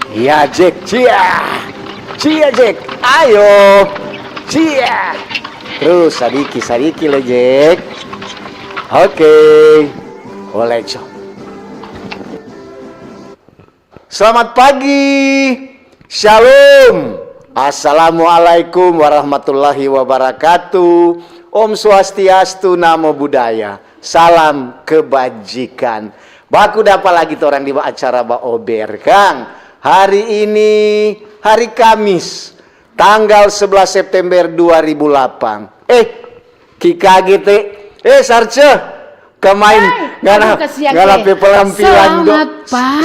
Ya Jack, cia, cia Jack, ayo, cia. Terus sadiki le Jack. Oke, boleh cok. Selamat pagi, shalom, assalamualaikum warahmatullahi wabarakatuh. Om Swastiastu, Namo Buddhaya, salam kebajikan. Baku dapat lagi orang di acara Ba Ober, Kang. Hari ini hari Kamis, tanggal 11 September 2008. Kikaget Sarce, kemain nggak pelampilan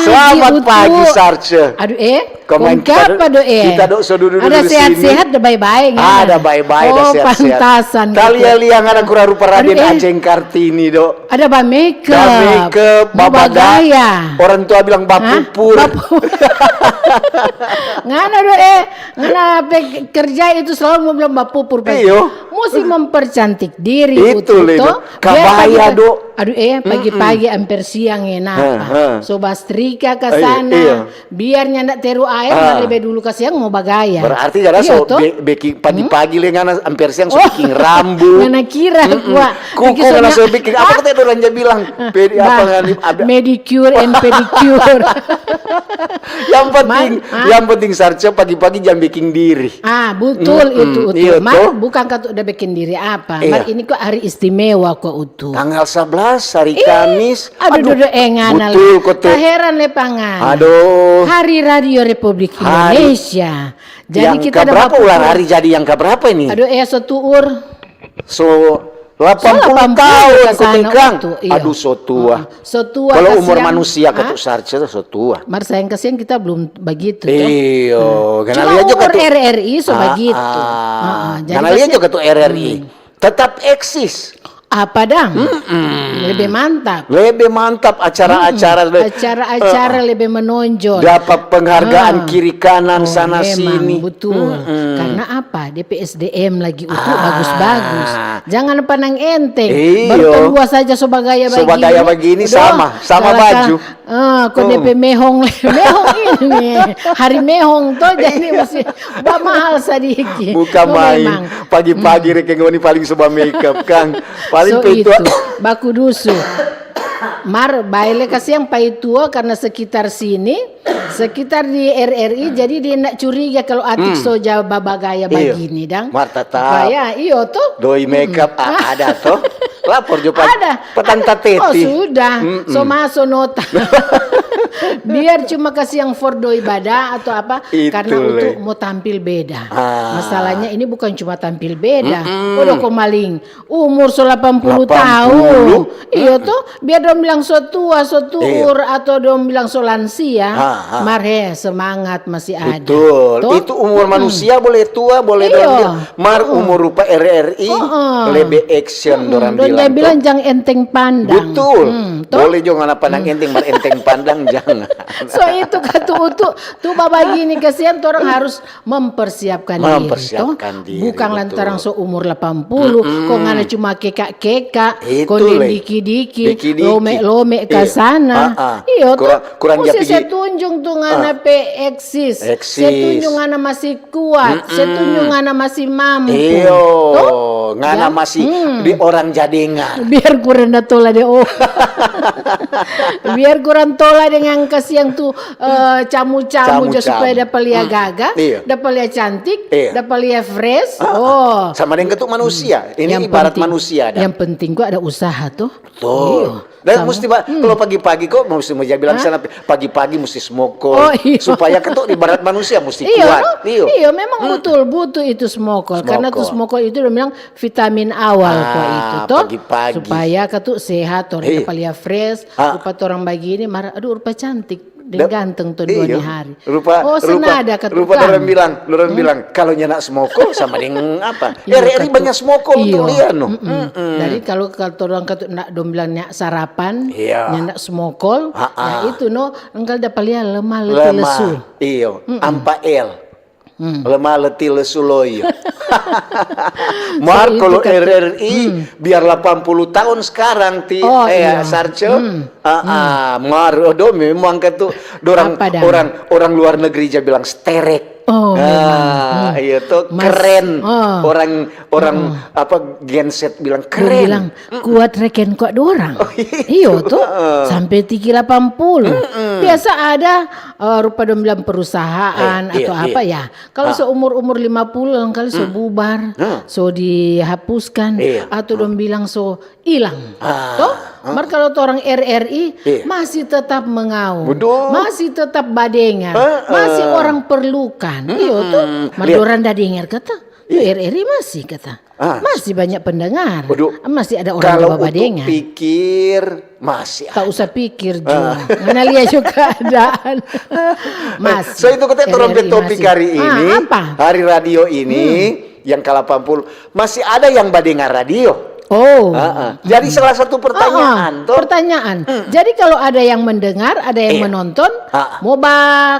Selamat pagi Sarce. Aduh kemain kita dok dulu ada sehat-sehat ada baik-baik. Ada baik-baik, ada sehat-sehat. Pantasan. Kalian lihat ada kurang rupa Raden Ajeng Kartini dok. Ada ba makeup, babagaya. Orang tua bilang bapupur. Ngana do ngana kerja itu selalu mau bilang bapupur. Iyo. Mesti mempercantik diri itu loh. Kabaya dok. Aduh pagi-pagi hampir siang apa. Soba setrika ke sana. Biar nyandak teru air lebih dulu ke siang mau bagaya. Berarti jadi baking pagi-pagi le ngana hampir siang so bikin rambut. Ngana kira kuku ngana so bikin apa kata orang dia bilang medicure and pedicure. Yang penting Sarce pagi-pagi jam bikin diri. Betul itu. Mar bukan kata udah bikin diri apa. Mar ini kok hari istimewa kok utuh. Tanggal 11 hari Kamis. Aduh ngana. Betul kok. Tak heran le pangan. Aduh. Hari Radio Republik Indonesia. Jadi yang kita berapa ulang hari jadi yang berapa ini? Aduh setuur. So 80 tahun ketikang. Aduh so tua. Kalau umur manusia ketuk Sarce so tua. Mar sayang kesian kita belum begitu. Iyo. Cuma umur RRI so begitu. Karena lihat juga tuh RRI tetap eksis. Apa dang? Lebih mantap. Lebih mantap acara-acara. Acara-acara lebih menonjol. Dapat penghargaan kiri kanan sana sini. Betul. Karena apa? DPSDM lagi utuh bagus-bagus. Jangan pandang enteng. Berkedua saja sobagaya begini. Sobagaya begini sama baju. Kok DP mehong ini. Hari mehong toh jadi masih mahal sedikit. Bukan main. Pagi-pagi rekeng ini paling soba makeup Kang. So itu baku dusu. Mar baile kasih yang paitua karena sekitar sini, sekitar di RRI, jadi dia nak curiga kalau atik soja babagaya begini dang. Mar tetap. Iyo tuh. Doi makeup ada tuh. Lapor juga petang tateti. Sudah. So masuk nota. Biar cuma kasih yang for doi ibadah atau apa karena untuk mau tampil beda. Masalahnya ini bukan cuma tampil beda. Udah kok maling umur 80 tahun. Iya tuh biar dong bilang so tuur atau dong bilang so lansia. Mare semangat masih ada. Betul. Itu umur manusia boleh tua boleh dong. Mar umur rupa RRI lebih action dorang bilang. Dia bilang jangan enteng pandang. Betul. Boleh jangan pandang enteng mar enteng pandang jangan. So itu tuh baba gini kesian tuh orang harus mempersiapkan diri. Bukan lantaran so umur 80 kok ngana cuma keka kok diki-diki lome ke sana. Iya tuh mesti saya tunjuk tuh ngana eksis. Saya tunjuk ngana masih kuat. Saya tunjuk ngana masih mampu. Iyo ngana masih di orang jadengan. Biar kurang tola deh biar kurang tola dengan kasihan tuh camu-camu supaya dapat lihat gagah, dapat lihat cantik, dapat lihat fresh. Sama dengan ketuk manusia. Ini yang ibarat penting, manusia. Yang penting gua ada usaha tuh. Dan mesti kalau pagi-pagi kok mesti mau bilang sana pagi-pagi mesti smokol supaya ketuk ibarat manusia mesti kuat. Iya, memang betul butuh itu smokol karena tuh smokol itu udah bilang vitamin awal kok itu toh supaya ketuk sehat orang dapat lihat fresh, rupa orang begini marah aduh rupa cantik. Dan ganteng tuh 2 hari. Rupa orang bilang kalau nyenak smokol sama dengan apa? RRI banyak smokol untuk lihat no. Jadi kalau orang kata nak dombilangnya sarapan, nyenak smokol, ya itu no engkau dapat lihat lemah lesu. Iyo, ampa L. Lemah letih lesuloyo. Mar itu kalau kata- RRI biar 80 tahun sekarang Sarce. Mar memang kata orang Apa dah? orang luar negeri aja bilang sterek. Oh, memang. Iya tuh Mas- keren. oh. Orang apa genset bilang Dia keren. bilang kuat reken kuat dorang. Iyo tuh sampai 380. Biasa ada rupa dong bilang perusahaan atau apa ya. Kalau seumur-umur 50 kali so bubar, so dihapuskan atau dong bilang so hilang. Toh? Mar kalau orang RRI masih tetap mengaum, Betul. masih tetap badengar, masih orang perlukan. Iyo tuh, mar dorang dah dengar kata. RRI masih kata. Masih banyak pendengar. Waduh. Masih ada orang Kalau yang badengar. untuk pikir masih Tak usah pikir juga. Mana lihat juga keadaan. Masih. So itu kita RRI topik masih. hari ini, Apa? hari radio ini yang ke-80 masih ada yang badengar radio. Oh. Jadi salah satu pertanyaan toh. Pertanyaan. Jadi kalau ada yang mendengar, ada yang menonton, mau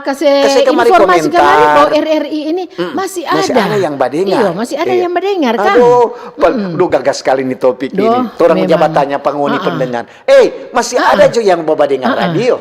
kasih kemari informasi komentar. kemari bahwa RRI ini masih ada. Masih ada yang badengar. Iya, masih ada yang mendengar kan. Aduh, gagas sekali nih topik ini. Orang memang. jabatannya penghuni pendengar. Masih ada juga yang bawa dengar radio.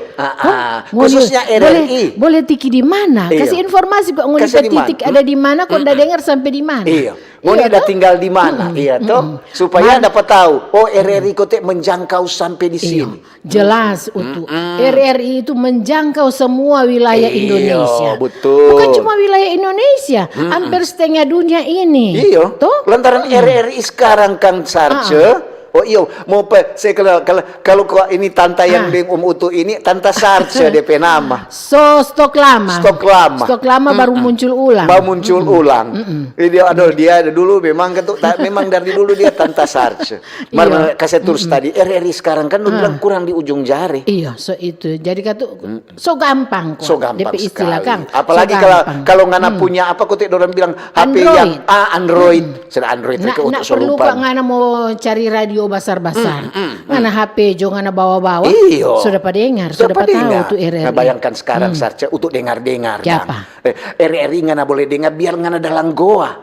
Khususnya RRI. Boleh tiki di mana? Iya. Kasih informasi kok ngoni Kasih di mana? titik ada di mana kok udah dengar sampai di mana. Iya. Ngoni ada tinggal di mana? Iya toh. Supaya dapat tahu. Oh, RRI Kote menjangkau sampai di sini. Jelas utuh. RRI itu menjangkau semua wilayah Indonesia. Betul. Bukan cuma wilayah Indonesia, hampir setengah dunia ini. Iya. Toh? Lantaran RRI sekarang Kang Sarce. Oh iyo, mau saya kalau ini tanta yang di utuh ini tanta Sarce DP nama. Stok lama. Stok lama. Stok lama baru muncul ulang. Baru muncul ulang. Dia dulu memang memang dari dulu dia tanta Sarce. Mar kasih terus tadi RRI sekarang kan lu bilang kurang di ujung jari. Iya, so itu. Jadi kata so gampang kok. So gampang DP istilah sekali. Kang. Apalagi kalau ngana punya apa kok orang bilang HP Android. yang Android. Sudah Android itu Nak perlu pak ngana mau cari radio basar-basar. Ngana HP jo ngana bawa-bawa. Iyo. Sudah pada dengar, sudah pada tahu tuh RRI. Nah, bayangkan sekarang Sarce untuk dengar-dengar. Siapa? RRI ngana boleh dengar biar ngana dalam goa.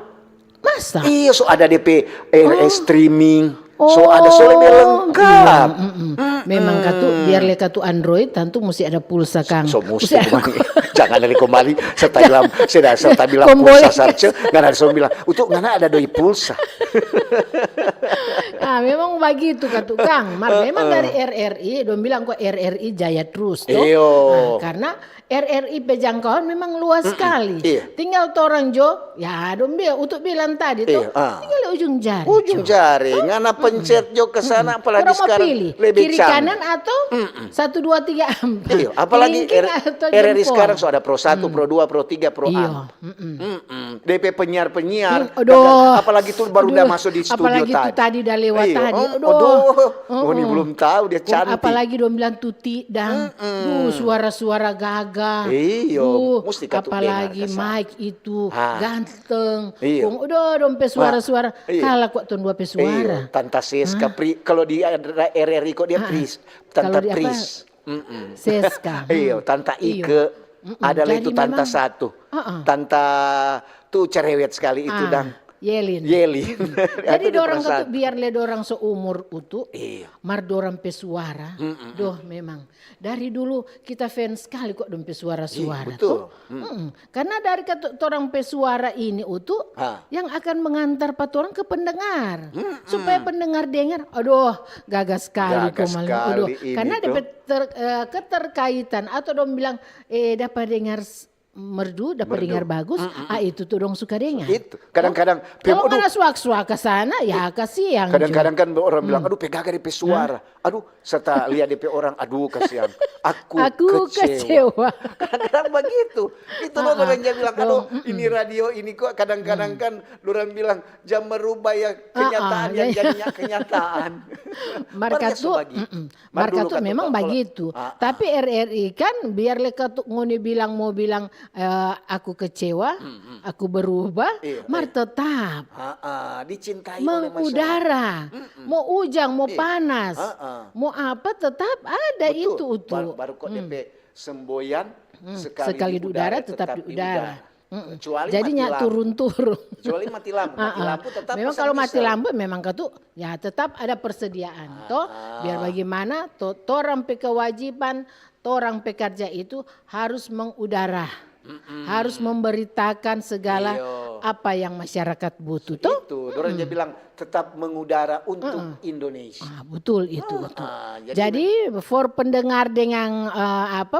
Masa? Iya, so ada DP streaming. So ada lebih lengkap. Memang biar leka tu Android tentu mesti ada pulsa Kang. So mesti jangan dari kembali serta bilang Kombolnya. pulsa Sarce, ngana bilang untuk ngana ada doi pulsa. Nah, memang begitu kata Kang. Memang dari RRI, dong bilang kok RRI jaya terus toh. Iyo. Nah, karena RRI pejangkauan memang luas sekali. Iya. Tinggal orang jo, ya dong untuk bilang tadi toh, tinggal ujung jari. Ujung jari, ngana pencet jo ke sana apalagi Orang mau sekarang pilih lebih kiri canggih. kanan atau 1 2 3 4. Iya, apalagi Kelingking atau RRI jempol. sekarang so ada Pro 1, Pro 2, Pro 3, Pro Iya. 4. DP penyiar-penyiar. Aduh. Apalagi tuh baru udah masuk di studio apalagi tadi. tuh tadi udah lewat Iya. tadi. Ini belum tahu dia cantik. Apalagi dong bilang tuti dan suara-suara gagah. Iya, mesti katu apalagi dengar ke Mike itu Iya. ganteng. Dompe suara-suara. Iya. Kalah kok tuh dua suara. Iya, Tanta Siska kalau di RRI kok dia Pris. Tanta Kalau di apa? Pris. Seska. Iya, Tanta Iya. Ike. Adalah Jadi itu Tanta memang- satu. Tanta tuh cerewet sekali itu dan Yelin. Yeli. Jadi dorang kata biar le dorang seumur utuh, Iya. mar dorang pesuara, doh memang dari dulu kita fans sekali kok dong pesuara-suara Iya, betul. tuh. Karena dari kata orang pesuara ini utuh, yang akan mengantar orang ke pendengar, supaya pendengar dengar, aduh gagas sekali Gagas komal, sekali aduh, ini karena tuh. dapat keterkaitan atau dong bilang dapat dengar merdu dapat dengar bagus, itu tuh dong suka dengar. Itu kadang-kadang Kalau mana suak-suak ke sana ya kasihan. kadang-kadang kan orang bilang aduh pegaga DP suara. Aduh serta lihat DP orang aduh kasihan. Aku kecewa. Kadang-kadang begitu. Itu loh orang yang bilang aduh ini radio ini kok kadang-kadang kan orang bilang jam merubah ya kenyataan yang jadinya kenyataan. Marka tuh memang begitu. Tapi RRI kan biar leka tuh ngoni bilang mau bilang aku kecewa, aku berubah, mar tetap dicintai oleh masyarakat. mengudara, mau ujang, mau panas, mau apa tetap ada. Betul. Itu utuh. Baru kok DP semboyan Sekali di udara tetap di udara. Kecuali Jadi mati lampu. turun-turun. Kecuali mati lampu. Mati lampu tetap Memang pesan kalau mati bisa. lampu memang katu ya tetap ada persediaan toh biar bagaimana torang pe kewajiban torang pekerja itu harus mengudara. Harus memberitakan segala apa yang masyarakat butuh toh. Itu, orang dia bilang tetap mengudara untuk Indonesia. Betul itu. Jadi for pendengar dengan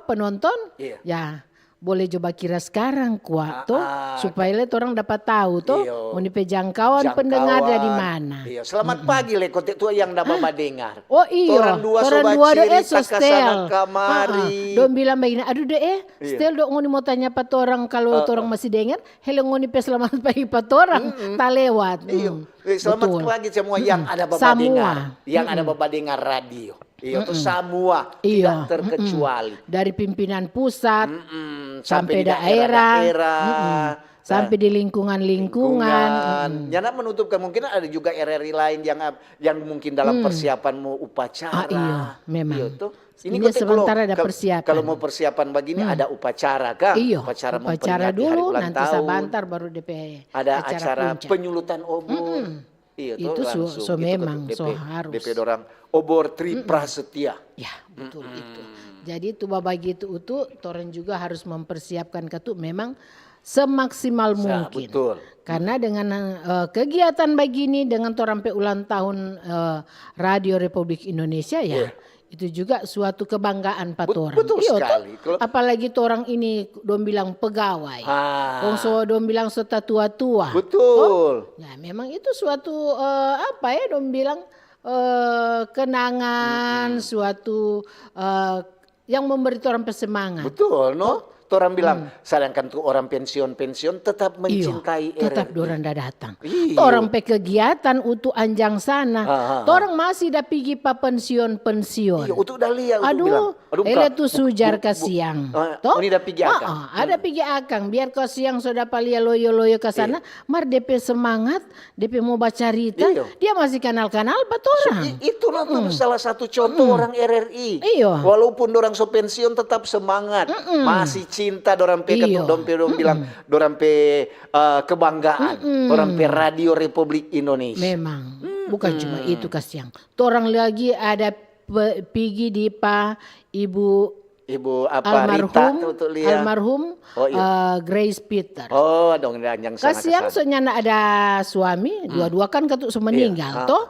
penonton ya boleh coba kira sekarang kuat toh supaya orang dapat tahu toh mau jangkauan pendengar dari mana. Iya. Selamat pagi le kote tua yang dapat dengar. Oh iya. Orang dua cerita kesana kamari. Dong bilang begini, aduh stel dong ngoni mau tanya pat orang kalau orang masih dengar, hello ngoni pe selamat pagi pat orang, tak lewat. Iya. Selamat pagi semua yang ada bapak dengar, yang ada bapak dengar radio. Iya, itu semua tidak terkecuali. Dari pimpinan pusat sampai daerah, sampai di lingkungan. Jangan menutup kemungkinan ada juga RRI lain yang mungkin dalam persiapan mau upacara. Iya, memang. Ini sementara ada persiapan. Kalau mau persiapan begini ada upacara kan? Iya, upacara dulu hari ulang nanti tahun. sebentar baru DP. Ada acara penyulutan obor. Iya, itu memang harus. DP dorang obor Tri Prasetya. Ya, betul itu. Jadi itu begitu itu toren juga harus mempersiapkan memang semaksimal mungkin. Betul. Karena dengan kegiatan begini dengan toran ulang tahun Radio Republik Indonesia itu juga suatu kebanggaan orang. Betul sekali. Apalagi orang ini dong bilang pegawai. Dong bilang serta tua-tua. Betul. Nah, memang itu suatu dong bilang kenangan suatu yang memberi orang semangat. Betul, no? Orang bilang, sedangkan tuh orang pensiun tetap mencintai RRI. Tetap orang dah datang. Orang pe kegiatan untuk anjang sana. Orang masih dah pergi pa pensiun. Iya, untuk dah lihat. Aduh, ele tu sujar ke siang. Ini dah pergi akang. Ada pergi akang. Biar kau siang sudah palia loyo ke sana. Mar DP semangat, DP mau baca cerita. Dia masih kenal-kenal pat orang. Itu salah satu contoh orang RRI. Walaupun orang so pensiun tetap semangat. Masih cinta dorang pe bilang dorang pe kebanggaan dorang pe Radio Republik Indonesia. Memang bukan cuma itu kasihan. Orang lagi ada pergi di Ibu almarhum Grace Peter. Oh, dong yang sana. Kasihan soalnya ada suami, dua-dua kan ketuk meninggal toh.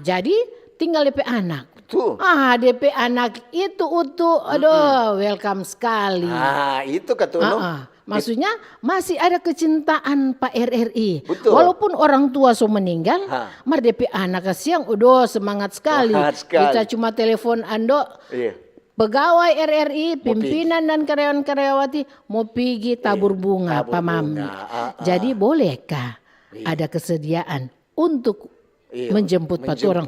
Jadi tinggal DP anak. DP anak itu welcome sekali. Itu kata maksudnya masih ada kecintaan Pak RRI. Betul. Walaupun orang tua so meninggal, mar DP anak siang semangat sekali. Kita cuma telepon ando. Pegawai RRI, pimpinan dan karyawan-karyawati mau pergi tabur bunga Pak Mami. Jadi bolehkah ada kesediaan untuk menjemput orang.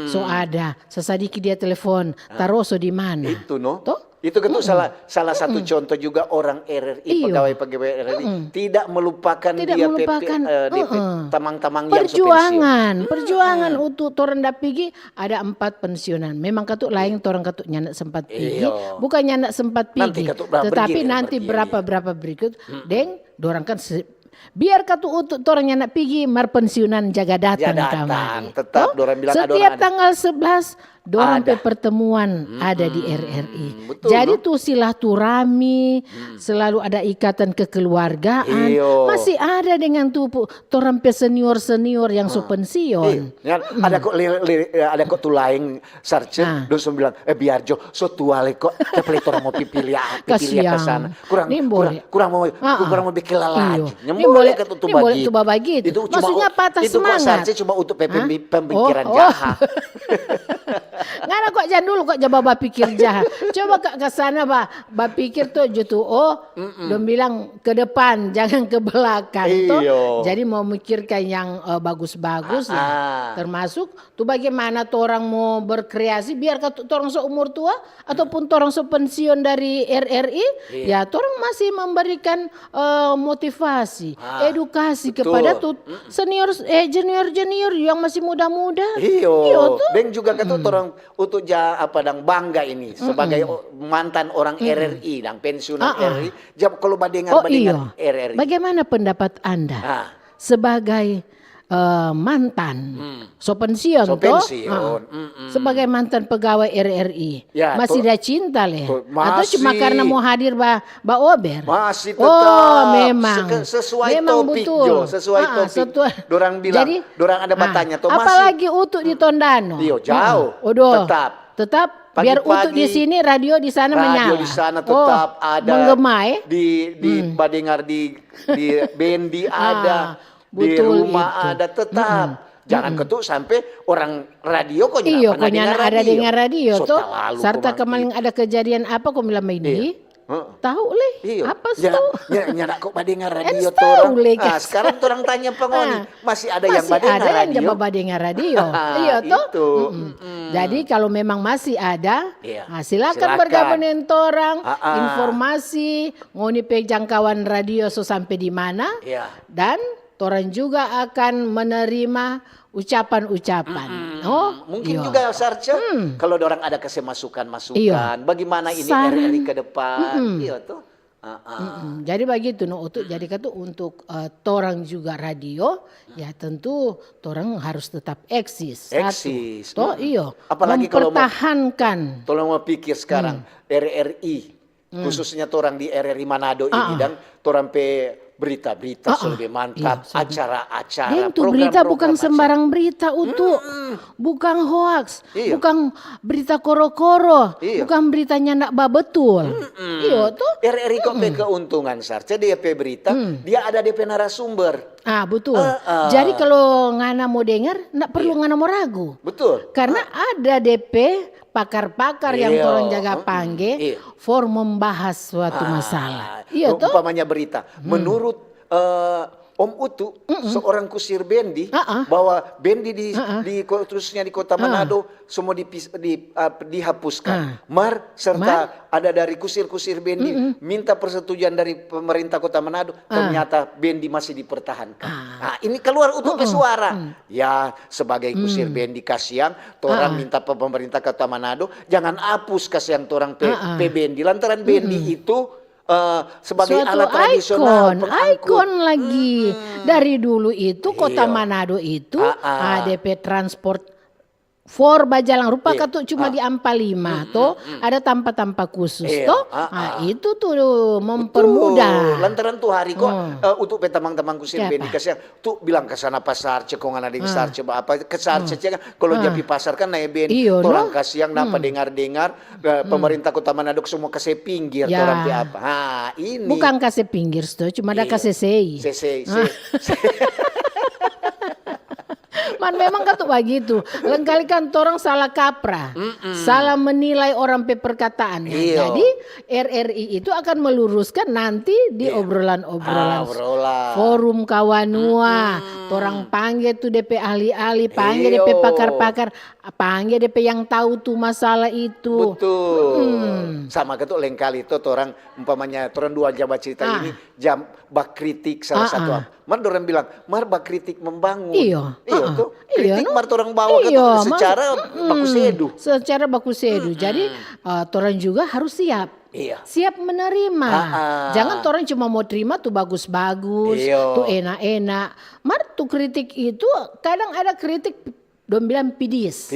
So ada. Sesadiki dia telepon. Taroso di mana? Itu Itu kan salah satu contoh juga orang RRI, pegawai RRI tidak melupakan tamang-tamang yang perjuangan untuk orang dah pergi ada 4 pensiunan. Memang katuk lain orang katuk nyandak sempat pergi, bukan nyandak sempat pergi, tetapi nanti berapa berikut, dorang kan biar katu untuk orangnya nak pergi mar pensiunan jaga datang tetap dorang bilang setiap tanggal 11 dorang pe pertemuan ada di RRI. Betul, jadi tuh silaturahmi selalu ada ikatan kekeluargaan. Masih ada dengan tuh orang pe senior yang so pensiun. Ada kok tuh lain sarce terus bilang biar jo so tua le kok tapi orang mau pilih ke sana. Kurang mau bikin lagi. Boleh itu begitu. Itu maksudnya patah semangat. Itu cuma untuk pemikiran jahat. Nggak ada kok jangan dulu kok coba pikir jahat. Coba ke sana pikir tuh jutu dong bilang ke depan jangan ke belakang toh. Jadi mau mikirkan yang bagus-bagus termasuk tuh bagaimana tuh orang mau berkreasi biar orang seumur tua ataupun orang pensiun dari RRI ya orang masih memberikan motivasi, edukasi kepada tuh junior yang masih muda-muda. Dan juga kata orang untuk bangga ini sebagai mantan orang RRI dan pensiunan RRI. Kalau dengar RRI. Bagaimana pendapat Anda sebagai mantan pensiun sebagai mantan pegawai RRI masih ada cinta atau cuma karena mau hadir Ba Ober? Masih tetap memang topik betul. Sesuai topik. Dorang bilang, jadi, dorang ada bertanya tuh apalagi Utu di Tondano. Jauh. Tetap biar Utu di sini, radio di sana menyala. Radio di sana tetap ada. Menggema di dengar di Bendi ada. Di rumah ada tetap. Jangan ketuk sampai orang radio kok ada dengar radio tuh. Serta kemarin ada kejadian apa kok bilang ini? Tahu apa sih tahu? Nyanak kok badengar radio orang. Sekarang orang tanya pengoni, masih ada yang badengar radio? Masih ada yang badengar radio. Iya toh. Jadi kalau memang masih ada, silakan bergabung dengan orang, informasi, ngoni pe jangkauan radio sampai di mana, dan orang juga akan menerima ucapan-ucapan. Mungkin juga Sarce, kalau orang ada kasih masukan, bagaimana ini RRI ke depan. Iya tuh. Jadi begitu jadi kata untuk orang juga radio ya tentu orang harus tetap eksis. Apalagi kalau mempertahankan. Tolong mau pikir sekarang RRI khususnya orang di RRI Manado ini dan orang pe berita-berita lebih mantap, acara-acara. Dan itu berita bukan sembarang berita bukan hoax, bukan berita koro-koro, bukan beritanya nak betul. Iya tuh. RRI kok keuntungan Sarce dia pe berita, dia ada DP narasumber. Betul. Jadi kalau ngana mau dengar, nak perlu ngana mau ragu. Betul. Karena ada DP pakar-pakar yang tolong jaga pangge for membahas suatu masalah. Iya toh. Umpamanya berita. Menurut Om Utu, seorang kusir bendi, bahwa bendi terusnya di Kota Manado semua dihapuskan. Serta ada dari kusir-kusir bendi minta persetujuan dari pemerintah Kota Manado, ternyata bendi masih dipertahankan. Ini keluar Utu suara. Ya, sebagai kusir bendi kasihan, orang minta pemerintah Kota Manado jangan hapus kasihan orang bendi, lantaran bendi itu sebagai suatu alat tradisional, ikon lagi dari dulu itu Kota Manado itu ADP transport for bajalang rupa katu cuma di Ampa 5 toh ada tanpa khusus toh itu tuh mempermudah. Lantaran tuh hari kok untuk teman-temanku bendi kasih tuh bilang ke sana pasar cekong ada di Sarce apa ke Sarce kalau jadi pasar kan naik bendi orang kasih yang napa dengar pemerintah Kota Manado semua kasih pinggir orang apa. Ini bukan kasih pinggir tuh cuma ada kasih sei. Memang kan tuh begitu. Lengkali kan orang salah kaprah, salah menilai orang pe perkataannya. Jadi RRI itu akan meluruskan nanti di obrolan-obrolan forum kawanua. Orang panggil tuh DP ahli-ahli, panggil DP pakar-pakar, panggil DP yang tahu tuh masalah itu. Betul. Sama ketuk lengkali itu orang umpamanya orang dua jabat cerita ini jam bak kritik salah satu apa. Orang bilang, bak kritik membangun. Iya tuh. Kritik orang bawa ke secara baku sedu. Secara baku sedu. Jadi orang juga harus siap. Siap menerima. Jangan orang cuma mau terima tuh bagus-bagus, tuh enak-enak. Tuh kritik itu kadang ada kritik dom bilang pidis.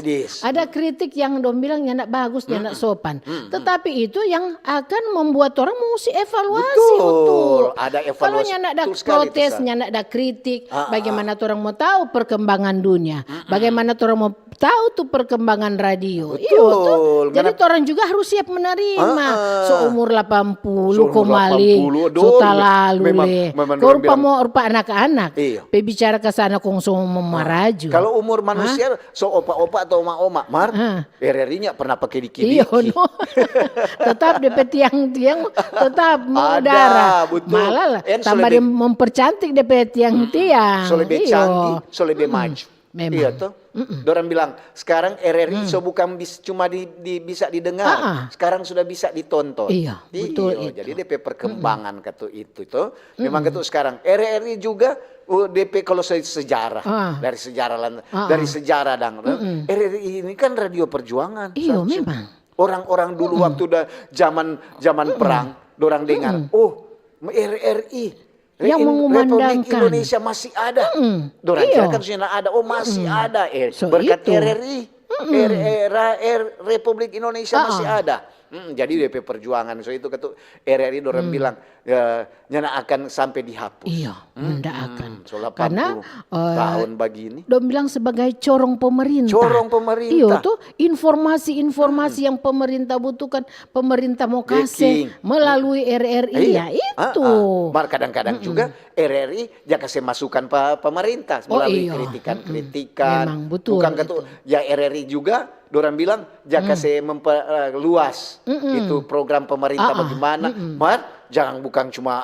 Ada kritik yang dom bilang nyandak bagus, nyandak sopan. Tetapi itu yang akan membuat orang mesti evaluasi. Betul. Ada evaluasi. Kalau nyandak ada protes, nyandak ada kritik, bagaimana orang mau tahu perkembangan dunia? Bagaimana orang mau tahu tuh perkembangan radio? Betul. Jadi orang juga harus siap menerima. Seumur 80, komali, sudah lalu le. Rupa anak-anak. Bicara ke sana kong semua memaraju. Kalau umur manusia so opa-opa atau oma-oma RRI-nya pernah pakai dikit-dikit. Tetap DP tiang-tiang tetap mengudara. Malah lah tambah dia mempercantik DP tiang-tiang. So lebih canggih, so lebih maju. Memang. Iya tuh. Dorang bilang sekarang RRI so bukan cuma bisa didengar, sekarang sudah bisa ditonton. Iya, betul itu. Jadi DP perkembangan kata itu tuh. Memang kata sekarang RRI juga DP kalau sejarah dari sejarah RRI ini kan radio perjuangan. Iya, memang. Orang-orang dulu waktu udah zaman perang, dorang dengar, RRI yang mengumandangkan Republik Indonesia masih ada. Dorang kira kan sudah ada, masih ada. Berkat itu. RRI, Republik Indonesia masih ada. Jadi DP perjuangan itu kata RRI dorang bilang nyana akan sampai dihapus. Iya, ndak akan. So 80 Karena tahun begini. Dong bilang sebagai corong pemerintah. Corong pemerintah. Iya tuh informasi-informasi yang pemerintah butuhkan, pemerintah mau kasih melalui RRI ya itu. Kadang-kadang juga RRI jangan kasih masukan pemerintah melalui kritikan-kritikan. Memang betul. Bukan kata ya RRI juga dorang bilang jangan kasih memperluas itu program pemerintah bagaimana. Jangan bukan cuma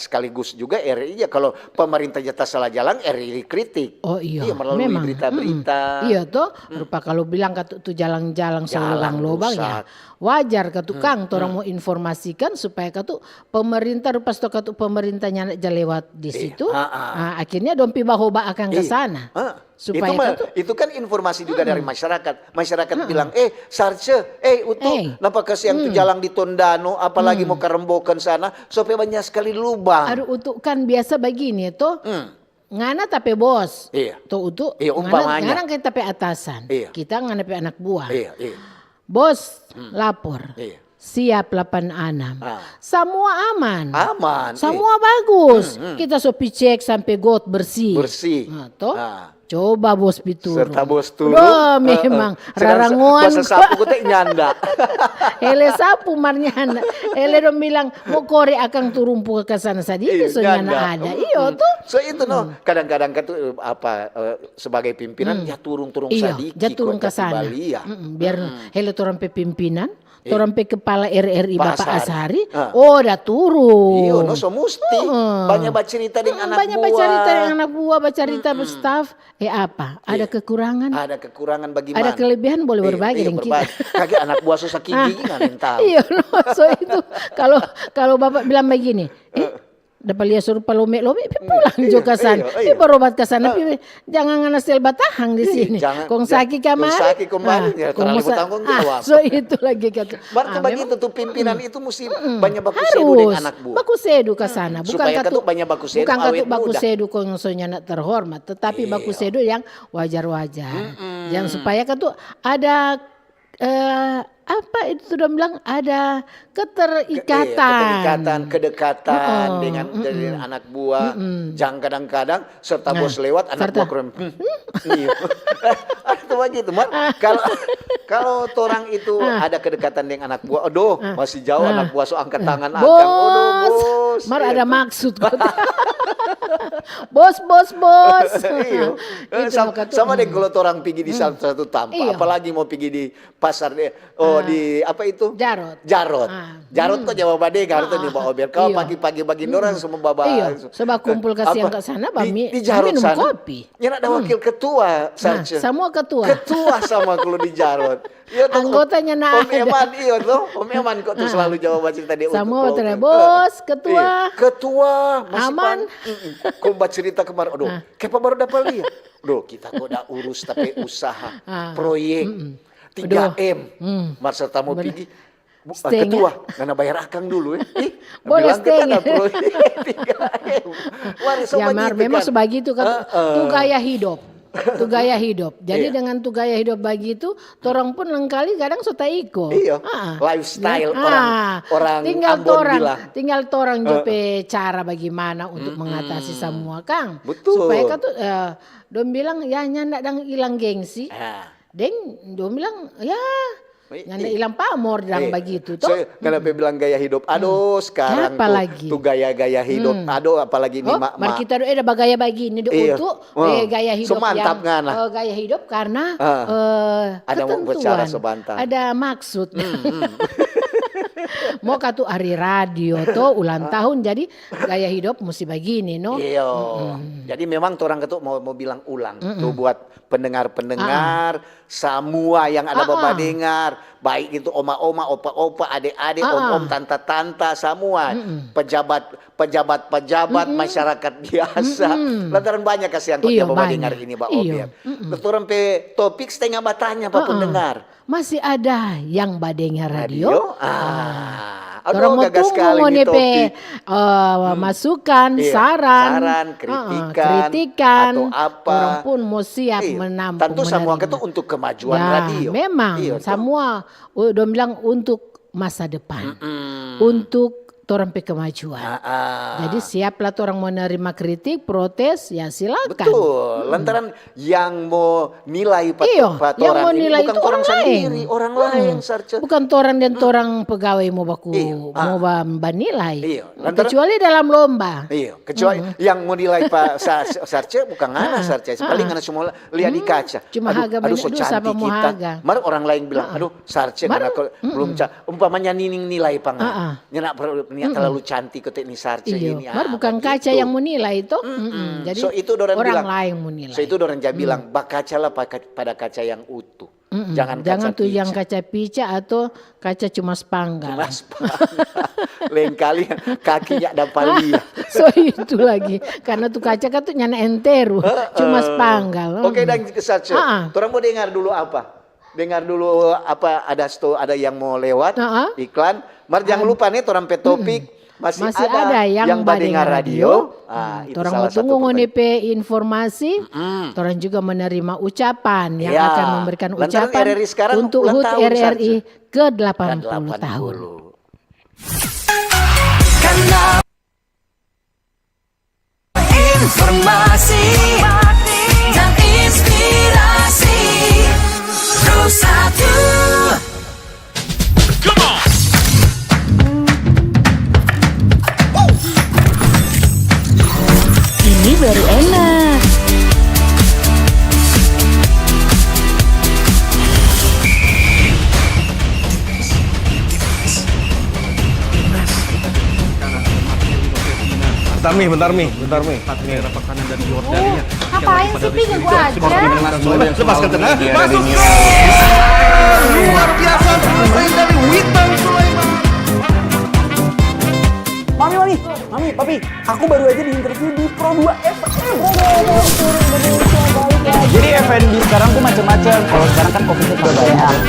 sekaligus juga RRI ya kalau pemerintah jatah salah jalan RRI kritik. Oh iya, melalui memang. berita-berita. Iya tuh, rupa kalau bilang tuh jalan-jalan selulang lubang ya wajar Kang orang mau informasikan supaya pemerintah rupa stok pemerintahnya lewat di situ. Akhirnya dompi bahoba akan ke sana. Supaya itu kan informasi juga dari masyarakat. Masyarakat bilang, Sarce, nampak yang tuh jalan di Tondano, apalagi mau kerembokan sana, supaya banyak sekali lubang. Aduh, untuk kan biasa begini tuh. Ngana tapi bos. Tuh untuk ngana kita tapi atasan. Kita ngana tapi anak buah. Bos lapor. Siap 86. Semua aman. Semua bagus. Kita sopi cek sampai got bersih. Coba bos piturun. Serta bos turun. Memang raranguan. Bahasa sapu kita nyanda. Ele sapu marnyana. Ele dong bilang mau kore akan turun ke sana saja. So nyana ada. Iyo tuh. So itu kadang-kadang sebagai pimpinan ya turun sedikit. Ya turun ke sana. Biar hele turun pe pimpinan. Turun pe kepala RRI Bapak Ashari. Udah turun. Iya, so mesti. Banyak bercerita dengan anak buah. Banyak bercerita dengan anak buah, bercerita berstaff. Apa? Ada kekurangan? Ada kekurangan bagaimana? Ada kelebihan boleh berbagi dengan kita. Kaki anak buah susah gigi nggak tahu. Iya, so itu kalau Bapak bilang begini, dapat lihat suruh palome pulang juga ke sana. Berobat ke sana, jangan ngana sel batahang di sini. Kong saki kamar. Kong saki kembali ya terlalu bertanggung jawab. So itu lagi kata. Berarti begitu tuh pimpinan itu mesti banyak baku sedu dengan anak buah. Baku sedu ke sana. Supaya katu banyak baku sedu. Bukan katu baku sedu kong sonya terhormat, tetapi baku sedu yang wajar-wajar. Yang supaya katu ada apa itu sudah bilang ada keterikatan, kedekatan dengan anak buah. Jangan kadang-kadang serta bos lewat anak buah kurang. Itu begitu, kalau orang itu ada kedekatan dengan anak buah, masih jauh anak buah so angkat tangan bos. Ada maksud. Bos. Sama deh kalau orang pergi di satu tempat, apalagi mau pergi di pasar di apa itu? Jarot kok jawab bade Garut nih bawa biar kau pagi-pagi bagi orang semua bawa. Sebab kumpul ke siang ke sana di Jarot minum sana, kopi. Ya ada wakil ketua semua ketua. Ketua sama kalau di Jarot. Anggotanya Om Eman Om Eman kok tuh selalu jawab cerita dia. Semua bos, ketua. Ketua masih aman. Kau baca cerita kemarin, kayak baru dapat lihat. Kita kok udah urus tapi usaha proyek 3M. Serta mau pergi ketua, karena bayar akang dulu boleh setengah. Proyek 3M. Ya memang sebegitu kan. Itu gaya hidup. Itu gaya hidup. Jadi dengan tuh gaya hidup begitu, orang pun lengkali kadang suka ikut. Iya. Lifestyle orang tinggal Ambon bilang. Tinggal orang jope cara bagaimana untuk mengatasi semua Kang. Betul. Supaya kan tuh dong bilang ya nyandak dang hilang gengsi. Deng dong bilang ya Nyanda hilang pamor dan begitu toh. Kenapa bilang gaya hidup? Aduh, sekarang tuh gaya-gaya hidup. Aduh, apalagi ini mak. Mari kita ada bagaya begini untuk gaya hidup semantap yang gaya hidup karena ada bicara sebentar. Ada maksud. Mau katu hari radio tuh ulang tahun jadi gaya hidup mesti begini no. Iya. Jadi memang orang ketuk mau bilang ulang tuh buat pendengar-pendengar semua yang ada bapak dengar, baik itu oma-oma, opa-opa, adik-adik, om-om, tante-tante semua, pejabat masyarakat biasa. Lantaran banyak kasihan kok bapak dengar ini Mbak Obiak. Orang pe topik setengah batanya Pak pendengar. Masih ada yang badengar radio. Aduh, gagas sekali nih topik. Masukan, saran, kritikan, atau apa. Orang pun mau siap menampung. Tentu semua itu untuk kemajuan radio. Memang, semua udah bilang untuk masa depan. Untuk orang pe kemajuan. Jadi siaplah orang menerima kritik, protes, ya silakan. Betul. Lantaran yang mau nilai yang mau nilai bukan itu orang sendiri, orang lain. Bukan orang dan orang pegawai mau mau banilai. Kecuali dalam lomba. Iya, kecuali yang mau nilai Pak Sarce bukan anak Sarce. Paling anak semua lihat di kaca. Cuma aduh so cantik kita. Mar orang lain bilang, aduh Sarce karena belum umpamanya nining nilai pangan. Nyenak terlalu cantik kok ini Sarce ini. Bukan kaca yang menilai itu. Jadi so itu orang bilang, lain menilai. So itu orang bilang bakacalah pada kaca yang utuh. Jangan tuh yang kaca pica atau kaca cuma spanggal. Lain kali kakinya ada palia. So itu lagi karena tuh kaca kan tuh nyana enteru cuma spanggal. Oke, dan Sarce. Orang mau dengar dulu apa? Dengar dulu apa ada yang mau lewat iklan. Mar jangan lupa nih orang pe topik masih ada yang badengar radio. Orang mau tunggu ngonepe informasi. Orang juga menerima ucapan yang akan memberikan ucapan untuk HUT RRI ke-80 tahun. Informasi dan inspirasi terus satu. Ini baru enak. Bentar mi. Ini ada makanan dari Yordania. Ngapain sih Pi ganggu aja? Lepaskan tenang. Masuk. Luar biasa selesai dari Witan Sulaiman. Mami, papi, aku baru aja diinterview di Pro 2 FM. Jadi F&B sekarang tuh macam-macam. Kalau sekarang kan kopi tuh banyak.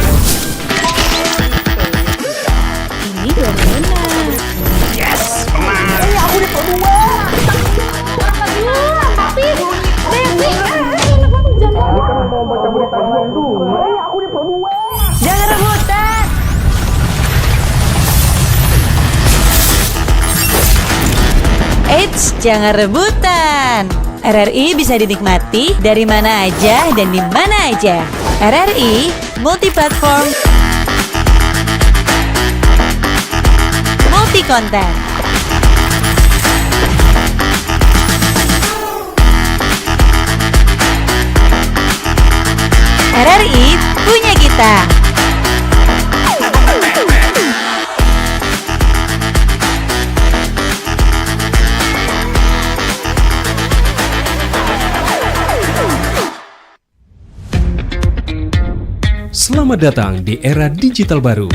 Ini baru enak. Yes, menang. Aku di Pro 2. Papi, Devi, Kan mau baca berita dulu. Aku di Pro 2. Jangan rebutan. Eits, jangan rebutan. RRI bisa dinikmati dari mana aja dan di mana aja. RRI multi-platform, multi-konten. RRI punya kita. Selamat datang di era digital baru.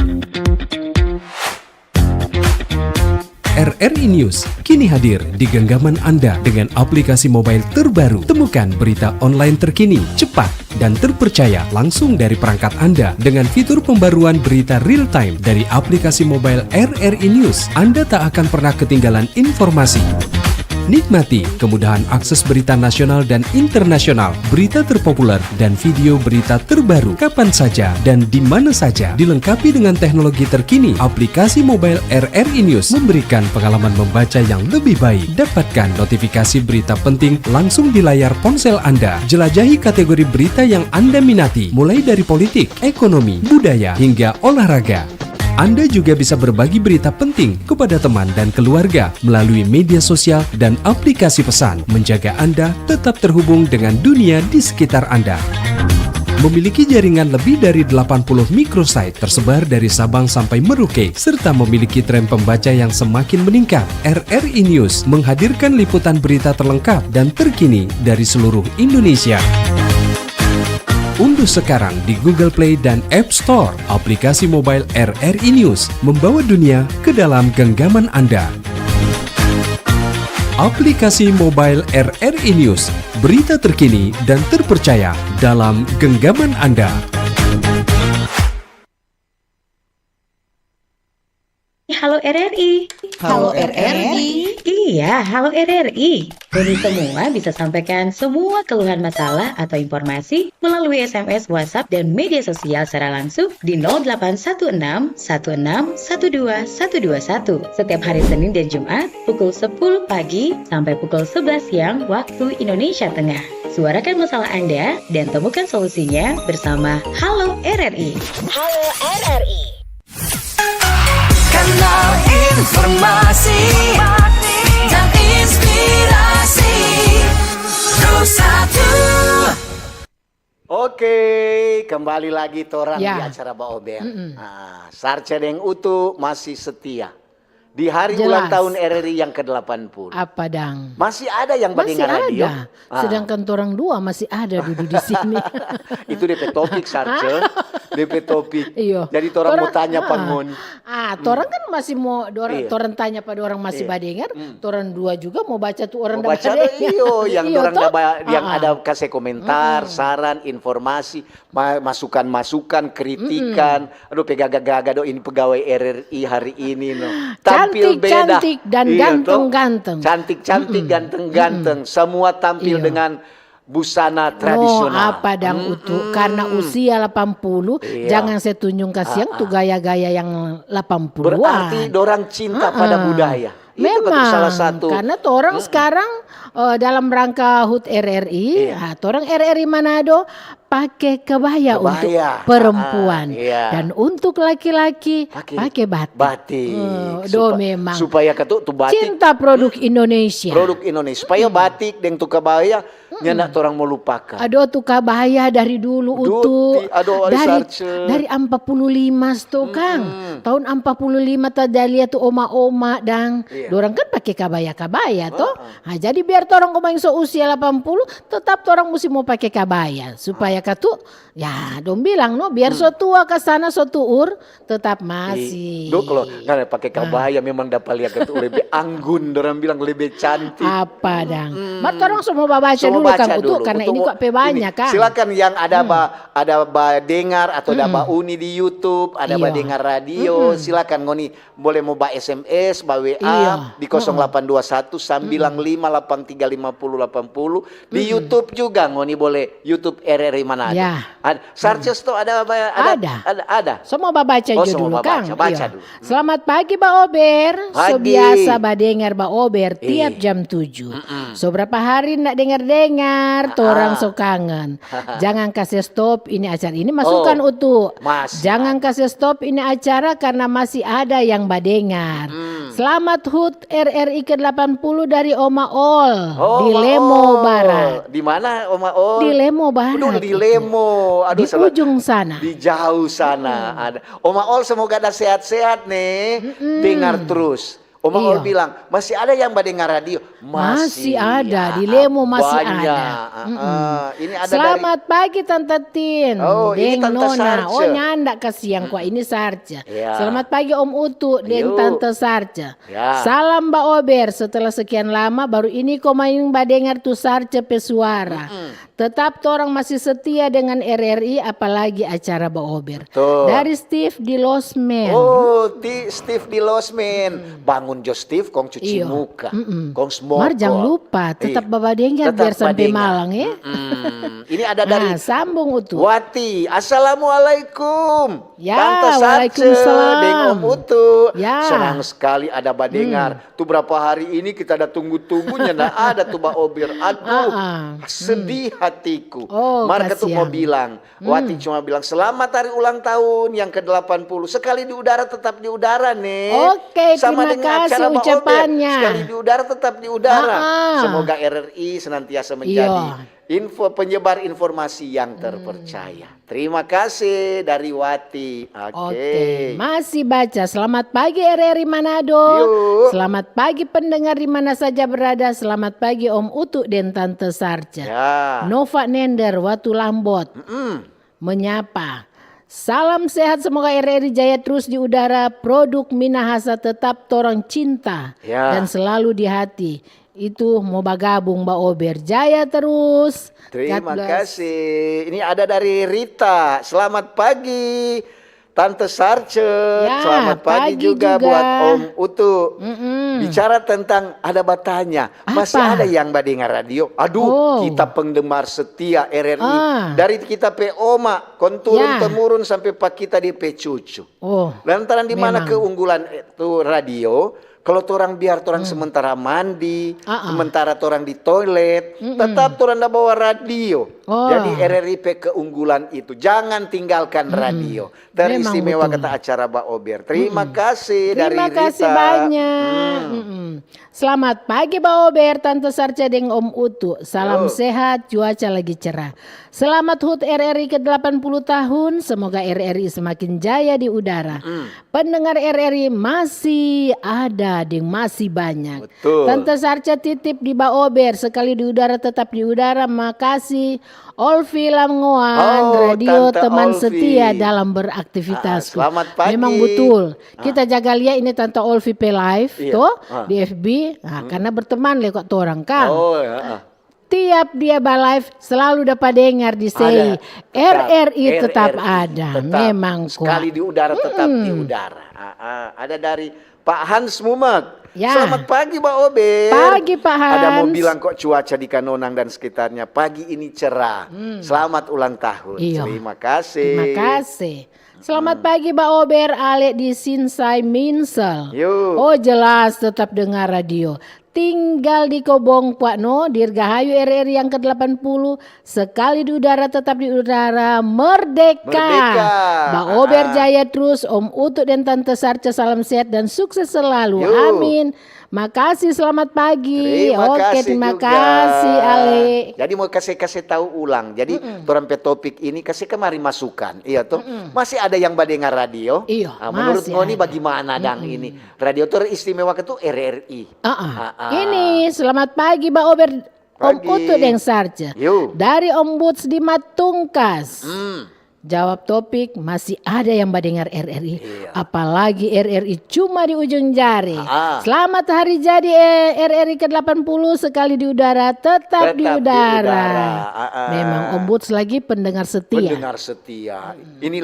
RRI News kini hadir di genggaman Anda dengan aplikasi mobile terbaru. Temukan berita online terkini, cepat, dan terpercaya langsung dari perangkat Anda dengan fitur pembaruan berita real time dari aplikasi mobile RRI News. Anda tak akan pernah ketinggalan informasi. Nikmati kemudahan akses berita nasional dan internasional, berita terpopuler, dan video berita terbaru kapan saja dan di mana saja. Dilengkapi dengan teknologi terkini, aplikasi mobile RRI News memberikan pengalaman membaca yang lebih baik. Dapatkan notifikasi berita penting langsung di layar ponsel Anda. Jelajahi kategori berita yang Anda minati, mulai dari politik, ekonomi, budaya, hingga olahraga. Anda juga bisa berbagi berita penting kepada teman dan keluarga melalui media sosial dan aplikasi pesan, menjaga Anda tetap terhubung dengan dunia di sekitar Anda. Memiliki jaringan lebih dari 80 microsite tersebar dari Sabang sampai Merauke, serta memiliki tren pembaca yang semakin meningkat. RRI News menghadirkan liputan berita terlengkap dan terkini dari seluruh Indonesia. Unduh sekarang di Google Play dan App Store aplikasi mobile RRI News, membawa dunia ke dalam genggaman Anda. Aplikasi mobile RRI News, berita terkini dan terpercaya dalam genggaman Anda. Halo RRI. Halo RRI. Iya, halo RRI. Kami semua bisa sampaikan semua keluhan masalah atau informasi melalui SMS, WhatsApp, dan media sosial secara langsung di 0816 16 12 121 setiap hari Senin dan Jumat pukul 10 pagi sampai pukul 11 siang waktu Indonesia Tengah. Suarakan masalah Anda dan temukan solusinya bersama Halo RRI. Halo RRI. Kanal informasi dan inspirasi Satu. Oke, kembali lagi torang di acara Mbak Ober. Sarce Deng Utu masih setia. Di hari ulang tahun RRI yang ke-80. Apa dang? Masih ada yang mendengar radio. Masih ada. Sedangkan orang dua masih ada duduk di sini. Itu DP topik Sarce. DP topik. Iyo. Jadi orang mau tanya pangun. Orang kan masih mau orang tanya pada orang masih badengar. Orang dua juga mau baca tuh orang baca badengar. Iyo, yang orang yang ada kasih komentar, saran, informasi, masukan-masukan, kritikan. Aduh pegaga-gaga ini pegawai RRI hari ini no. Tampil beda. Cantik dan ganteng-ganteng. Cantik-cantik, ganteng-ganteng. Semua tampil dengan busana tradisional. Apa dang Utu? Karena usia 80, jangan saya tunjuk kasihan tuh gaya-gaya yang 80-an. Berarti dorang cinta pada budaya. Memang, itu salah satu. Karena orang sekarang dalam rangka HUT RRI, orang RRI Manado pakai kebaya untuk perempuan dan untuk laki-laki pakai batik. Batik. Memang. Supaya tuh batik. Cinta produk Indonesia. Produk Indonesia. Supaya batik dan tuh kebaya nyendak orang mau lupakan. Aduh tuh kebaya dari dulu Utu. Dari 45 tuh Kang. Tahun 45 tadi lihat tuh oma-oma dang. Dorang kan pakai kebaya-kebaya toh. Nah, jadi biar orang ngomong seusia 80 tetap orang mesti mau pakai kebaya supaya katu ya dong bilang no biar so tua ke sana so tuur tetap masih. Kalau nggak pakai kebaya memang dapat lihat katu lebih anggun, orang bilang lebih cantik. Apa dang? Mat orang semua baca dulu Kang Utu karena ini kok banyak kan. Silakan yang ada dengar atau ada uni di YouTube, ada dengar radio, silakan ngoni boleh mau SMS, WA di 0821 955 8350 80 di YouTube juga ngoni boleh YouTube RRI Manado. Sarces tuh ada. Semua baca dulu Kang. Baca dulu. Selamat pagi Mbak Ober. So biasa dengar Mbak Ober tiap jam 7. So berapa hari nak dengar orang so kangen. Jangan kasih stop ini acara ini masukkan Utu. Jangan kasih stop ini acara karena masih ada yang badengar. Selamat HUT RRI ke-80 dari Oma Ol di Lemo Barat. Di mana Oma Ol? Di Lemo Barat. Di Lemo. Di ujung sana. Di jauh sana ada. Oma Ol semoga ada sehat-sehat nih. Dengar terus. Oma Ol bilang, masih ada yang dengar radio? Masih ada, di Lemo masih ada. Ini ada Selamat pagi Tante Tin. Ini Tante Sarce. Nyanda kasihan kuah ini Sarce. Selamat pagi Om Utu dan Tante Sarce. Salam Mbak Ober, setelah sekian lama baru ini kau main dengar tuh Sarce pesuara. Tetap orang masih setia dengan RRI, apalagi acara Baober. Betul. Dari Steve di Losmen. Oh, Steve di Losmen. Bangun jo Steve, kong cuci muka. Kong smokol. Mar jangan lupa, tetap Baba Dengar biar sampai Malang ya. Ini ada dari sambung Utu. Wati. Assalamualaikum. Ya, Tante Sarce waalaikumsalam. Deng Om Utu. Ya. Senang sekali ada Badengar. Tuh berapa hari ini kita ada tunggu-tunggunya, nggak ada tuh Baober. Aduh, sedih hatiku. Mar ketua mau bilang, Wati cuma bilang selamat hari ulang tahun yang ke-80. Sekali di udara tetap di udara nih. Oke, sama terima dengan kasih acara Baober. ucapannya. Sekali di udara tetap di udara. Semoga RRI senantiasa menjadi penyebar informasi yang terpercaya. Terima kasih dari Wati. Oke. Masih baca. Selamat pagi RRI Manado. Yuk. Selamat pagi pendengar di mana saja berada. Selamat pagi Om Utu dan Tante Sarja. Ya. Nova Nender Watu Lambot menyapa. Salam sehat, semoga RRI jaya terus di udara. Produk Minahasa tetap torang cinta dan selalu di hati. Itu mau bergabung Baober, jaya terus. Terima kasih. Ini ada dari Rita. Selamat pagi Tante Sarce. Selamat pagi juga buat Om Utu. Bicara tentang ada batanya. Masih ada yang Badengar radio. Aduh, kita penggemar setia RRI. Dari kita pe Oma, konturun temurun sampai pak kita di pe cucu. Lantaran di mana keunggulan itu radio. Kalau orang biar orang sementara mandi, sementara orang di toilet, tetap orang dah bawa radio. Jadi RRI keunggulan itu. Jangan tinggalkan radio. Teristimewa kata acara Baober. Terima kasih dari Rita. Terima kasih banyak. Selamat pagi Baober, Tante Sarca deng Om Utu. Salam sehat, cuaca lagi cerah. Selamat HUT RRI ke-80 tahun. Semoga RRI semakin jaya di udara. Pendengar RRI masih ada, deng masih banyak. Betul. Tante Sarca titip di Baober, sekali di udara tetap di udara. Makasih. Olvi Lamngoan, radio Tante teman Olvi. setia dalam beraktivitasku. Selamat pagi. Memang betul. Kita jaga lihat ini Tante Olvi pe live tuh di FB. Karena berteman kok orang kan. Tiap dia live selalu dapat dengar di sini. RRI tetap ada. Memang kok. Sekali di udara tetap di udara. Ada dari Pak Hans Mumek. Selamat pagi Mbak Obe. Pagi Pak Hans. Ada mau bilang kok cuaca di Kanonang dan sekitarnya pagi ini cerah. Selamat ulang tahun. Terima kasih. Terima kasih. Selamat pagi Mbak Ober, Ale di Sinsai Minsel. Oh jelas tetap dengar radio. Tinggal di Kobong Pak No, Dirgahayu RRI yang ke-80. Sekali di udara tetap di udara. Merdeka. Mbak Ober jaya terus. Om Utut dan Tante Sarca salam sehat dan sukses selalu. Amin. Makasih, selamat pagi. Terima kasih Ale. Jadi mau kasih tahu ulang. Jadi torang topik ini kasih kemari masukan. Iya tuh. Masih ada yang badengar radio. Iya. Menurut Ngoni bagaimana dang ini? Radio teristimewa itu RRI. Ini selamat pagi Mbak Ober. Om Utut dan Sarca. Dari Om Buts di Matungkas. Jawab topik, masih ada yang mendengar RRI. Apalagi RRI cuma di ujung jari. Selamat hari jadi RRI ke-80, sekali di udara tetap di udara. Memang Om Buts lagi pendengar setia. Pendengar setia. Ini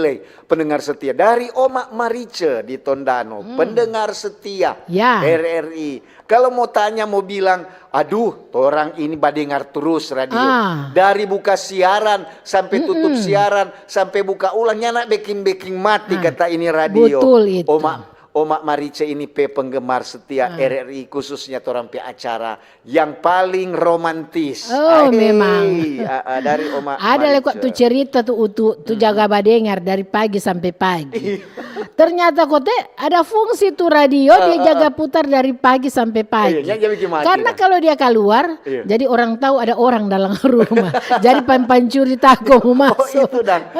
pendengar setia dari Oma Marice di Tondano. Pendengar setia RRI. Kalau mau tanya, mau bilang, aduh, orang ini badengar terus radio. Dari buka siaran sampai tutup siaran, sampai buka ulangnya nak baking mati kata ini radio. Betul itu. Oma Marice ini penggemar setia RRI, khususnya orang acara yang paling romantis. Memang. Dari Oma ada Marice. kok tuh cerita tuh tuh jaga badengar dari pagi sampai pagi. Ternyata kok ada fungsi tuh radio dia jaga putar dari pagi sampai pagi. Karena kalau dia keluar, jadi orang tahu ada orang dalam rumah. Jadi pancuri tako mau masuk. Itu dan.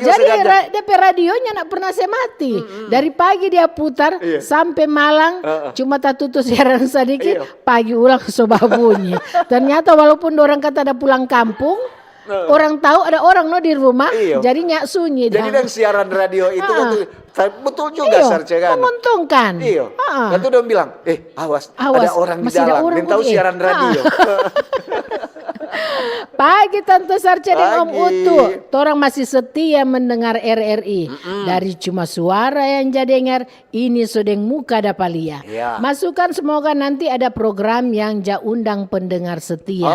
Jadi DP radionya nak pernah saya mati. Dari pagi dia putar sampai Malang, cuma tak tutup siaran sedikit, pagi ulang soba bunyi. Ternyata walaupun orang kata ada pulang kampung, orang tahu ada orang di rumah, jadi nyak sunyi. Jadi dan siaran radio itu betul juga Sarce kan. Menguntungkan. Lalu dia bilang, awas ada orang di dalam, tahu siaran radio. Pagi Tante Sarca dan Om Pagi. Utu. Torang masih setia mendengar RRI. Dari cuma suara yang jadi dengar, ini sodeng muka dapalia. Ya. Masukan semoga nanti ada program yang undang pendengar setia.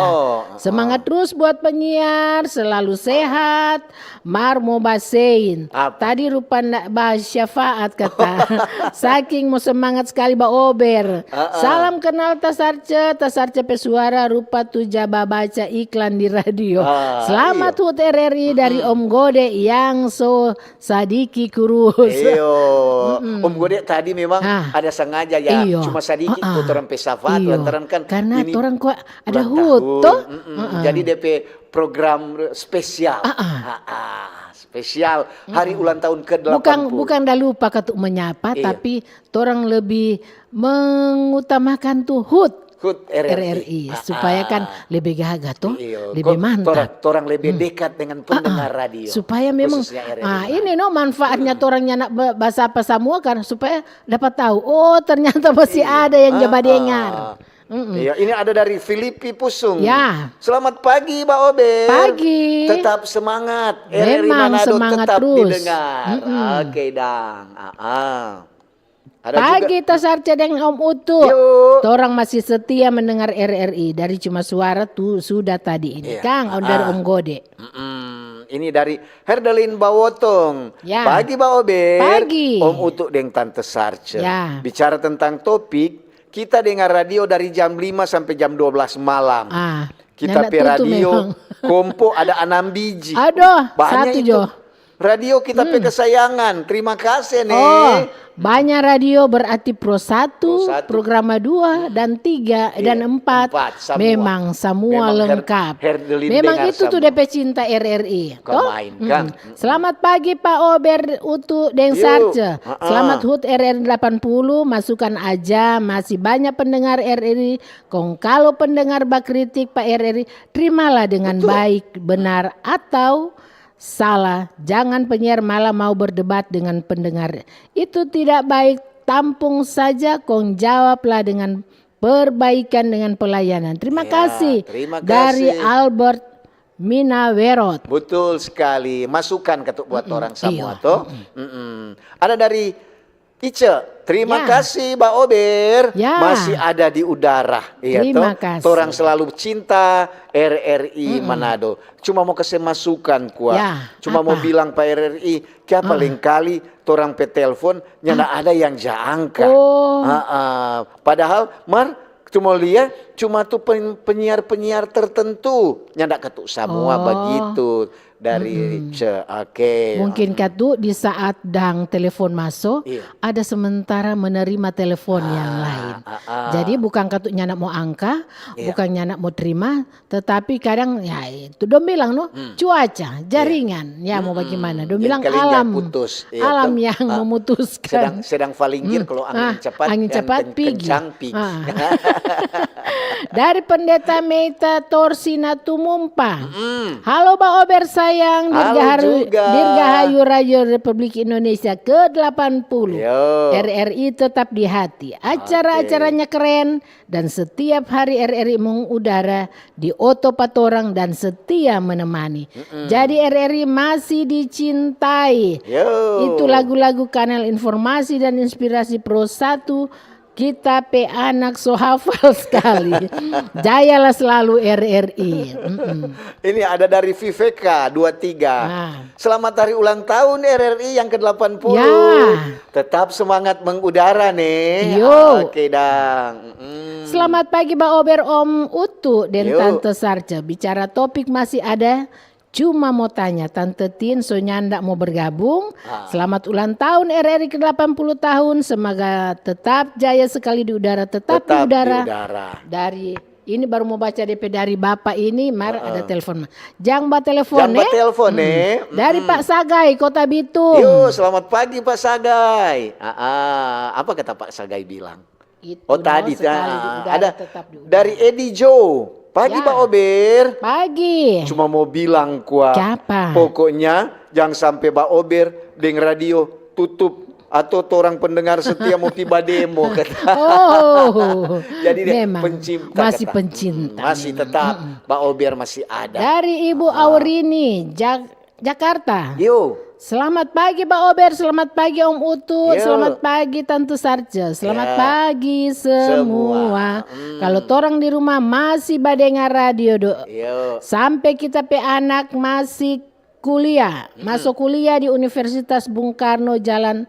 Semangat terus buat penyiar, selalu sehat. Mar mau basein. Tadi rupa nak bahas syafaat kata. Saking mau semangat sekali Ba Ober. Salam kenal Tasarce pesuara rupa tuja baca iklan di radio. Selamat HUT RRI dari Om Gode yang so sadiki kurus. Om Gode tadi memang ada sengaja ya. Cuma sedikit tuh orang pesafat lantaran kan karena ini orang kok ada ulang HUT tahun. toh. Jadi DP program spesial. Spesial hari ulang tahun ke-80. Bukan dah lupa ketuk menyapa tapi orang lebih mengutamakan tuh HUT RRI supaya kan lebih gagah tuh, lebih mantap. Orang lebih dekat dengan pendengar radio. Supaya memang ini manfaatnya orangnya nak bahasa apa semua kan supaya dapat tahu ternyata masih ada yang coba dengar. Iya, ini ada dari Filipi Pusung. Ya. Selamat pagi, Mbak Ober. Pagi. Tetap semangat. Memang Manado semangat tetap terus. didengar. Oke, Dang. Ada Pagi juga. Tasarce dan Om Utu. Orang masih setia mendengar RRI dari cuma suara tuh sudah tadi ini. Kang dari Om Gode. Ini dari Herdelin Bawotong. Ya. Pagi, Mbak Ober. Pagi. Om Utu dan Tante Sarce. Ya. Bicara tentang topik, kita dengar radio dari jam 5 sampai jam 12 malam. Kita pe radio kompo ada 6 biji. Aduh, banyak satu itu. Jo. Radio kita pe kesayangan. Terima kasih nih. Banyak radio berarti Pro 1, Programa 2 dan 3 dan 4. Memang semua lengkap. Memang itu tuh DP cinta RRI. Selamat pagi Pak Ober Utu Deng Sarce. Selamat HUT RRI 80. Masukkan aja masih banyak pendengar RRI. Kalau pendengar bakritik Pak RRI, terimalah dengan baik, benar atau salah. Jangan penyiar malah mau berdebat dengan pendengar. Itu tidak baik. Tampung saja, kong jawablah dengan perbaikan dengan pelayanan. Terima kasih. Dari Albert Minawerot. Betul sekali. Masukan ketuk buat orang semua toh. Ada dari Ice. Terima kasih Mbak Ober. Masih ada di udara. Terima kasih. Orang selalu cinta RRI Manado. Cuma mau kasih masukan Cuma mau bilang Pak RRI, paling kali orang pe telepon nyana ada yang angka. Padahal cuma lihat cuma tuh penyiar-penyiar tertentu nyanda ketuk semua begitu. Dari mungkin katu di saat dang telepon masuk ada sementara menerima telepon yang lain. Jadi bukan katu nyanak mau angka, bukan nyanak mau terima, tetapi kadang ya itu dong bilang cuaca, jaringan, ya mau bagaimana? Dong bilang alam, putus, alam yang memutuskan. Sedang falingir kalau angin cepat kencang pigi. Dari Pendeta Meita Torsina Tumumpa. Halo Mbak Ober sayang, Dirgahayu Radio Republik Indonesia ke-80. RRI tetap di hati. Acara-acaranya keren dan setiap hari RRI mengudara di Oto Patorang dan setia menemani. Jadi RRI masih dicintai. Itu lagu-lagu kanal informasi dan inspirasi Pro 1. Kita pe anak so hafal sekali. Jayalah selalu RRI. Ini ada dari Viveka 23. Selamat hari ulang tahun RRI yang ke-80. Tetap semangat mengudara nih. Oke Dang. Selamat pagi Mbak Ober Om Utu dan Tante Sarce. Bicara topik masih ada. Cuma mau tanya, Tante Tin Sonyanda mau bergabung. Selamat ulang tahun RRI ke-80 tahun. Semoga tetap jaya sekali di udara. Tetap di udara. Dari ini baru mau baca DP dari Bapak ini. Ada telepon. Jangan telepon Dari Pak Sagai, Kota Bitung. Selamat pagi Pak Sagai. Apa kata Pak Sagai bilang? Tadi ada dari Edi Joe. Pagi Pak Ober. Pagi. Cuma mau bilang pokoknya jangan sampai Pak Ober dengan radio tutup atau orang pendengar setia mau tiba demo kata. Jadi memang masih kata. pencinta. Masih tetap Pak Ober masih ada. Dari Ibu Aurini, Jakarta. Yo. Selamat pagi Pak Ober, selamat pagi Om Utut, Yo. selamat pagi Tante Sarce, selamat pagi semua. Kalau torang di rumah masih badengar radio do. Yo. Sampai kita pe anak masih kuliah, masuk kuliah di Universitas Bung Karno Jalan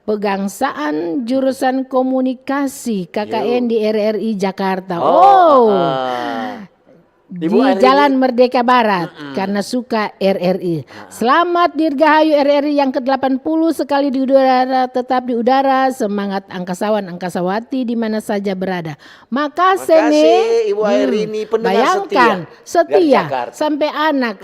Pegangsaan jurusan komunikasi KKN di RRI Jakarta. Di Jalan Merdeka Barat karena suka RRI. Selamat Dirgahayu RRI yang ke-80 sekali di udara, tetap di udara. Semangat angkasawan angkasawati di mana saja berada. Makasih nih Ibu Airini pendengar bayangkan setia Jakarta. sampai anak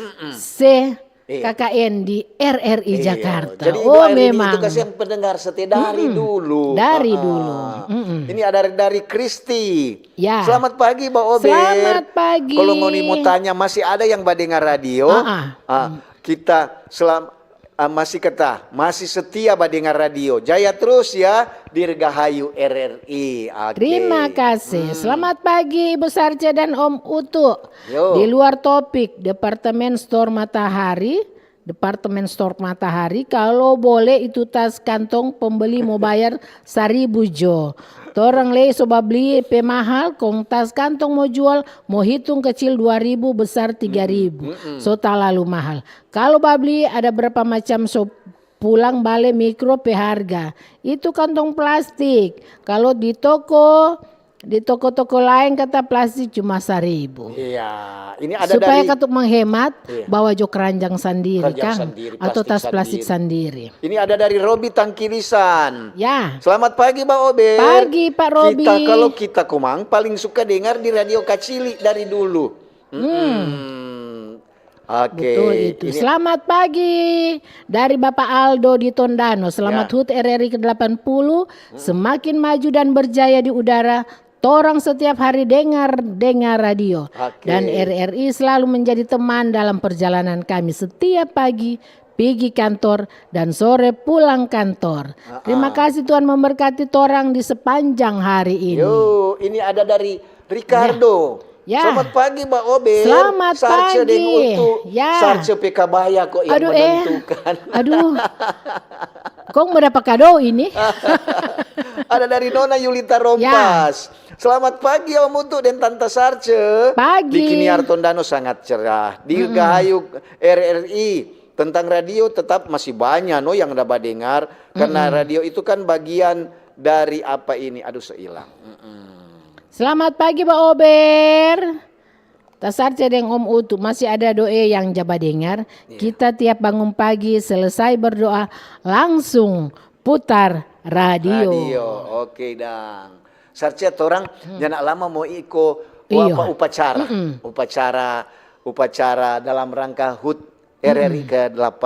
KKN di RRI Jakarta. Jadi Ibu Airini itu kasih yang pendengar setia dari dulu. Dari dulu. Ini ada dari Kristi. Ya. Selamat pagi Mbak Ober. Selamat pagi. Kalau Ngoni mau tanya masih ada yang badengar radio? Kita masih setia badengar radio. Jaya terus ya Dirgahayu RRI. Okay. Terima kasih. Selamat pagi Ibu Sarce dan Om Utu. Yo. Di luar topik Departemen Store Matahari, kalau boleh itu tas kantong pembeli mau bayar 1.000 jo. Torang le soba beli pemahal, kong tas kantong mau jual, mau hitung kecil 2.000 besar 3.000. So tak lalu mahal. Kalau babli ada berapa macam so pulang balik mikro pe harga. Itu kantong plastik. Kalau di toko-toko lain kata plastik cuma 1.000. Iya, ini ada supaya dari katuk menghemat, bawa jo keranjang sendiri keranjang kan, sendiri, atau tas plastik sendiri. sendiri. Ini ada dari Robi Tangkilisan. Ya. Selamat pagi Mbak Ober. Pagi Pak Robi. Kalau kita Kumang paling suka dengar di Radio Kacili dari dulu. Oke. Betul itu. Selamat pagi dari Bapak Aldo di Tondano. Selamat HUT RRI ke-80. Semakin maju dan berjaya di udara. Torang setiap hari dengar radio. Dan RRI selalu menjadi teman dalam perjalanan kami setiap pagi pergi kantor dan sore pulang kantor. Terima kasih Tuhan memberkati torang di sepanjang hari ini. Yo, ini ada dari Ricardo. Ya. Selamat pagi Mbak Ober. Selamat Sarce pagi. Sarce PK kok yang menentukan. Kok mendapat kado ini? Ada dari Nona Yulita Rompas. Selamat pagi Om Utu dan Tante Sarce. Pagi. Di Kiniar Tondano sangat cerah. Di Gahayu RRI tentang radio tetap masih banyak yang dapat dengar. Karena radio itu kan bagian dari apa ini. Aduh seilang. Selamat pagi Pak Ober. Tasarce deng Om Utu masih ada doa yang jaba dengar. Kita tiap bangun pagi selesai berdoa langsung putar radio. Oke dang. Sarce orang jangan lama mau upacara dalam rangka HUT RRI ke-8.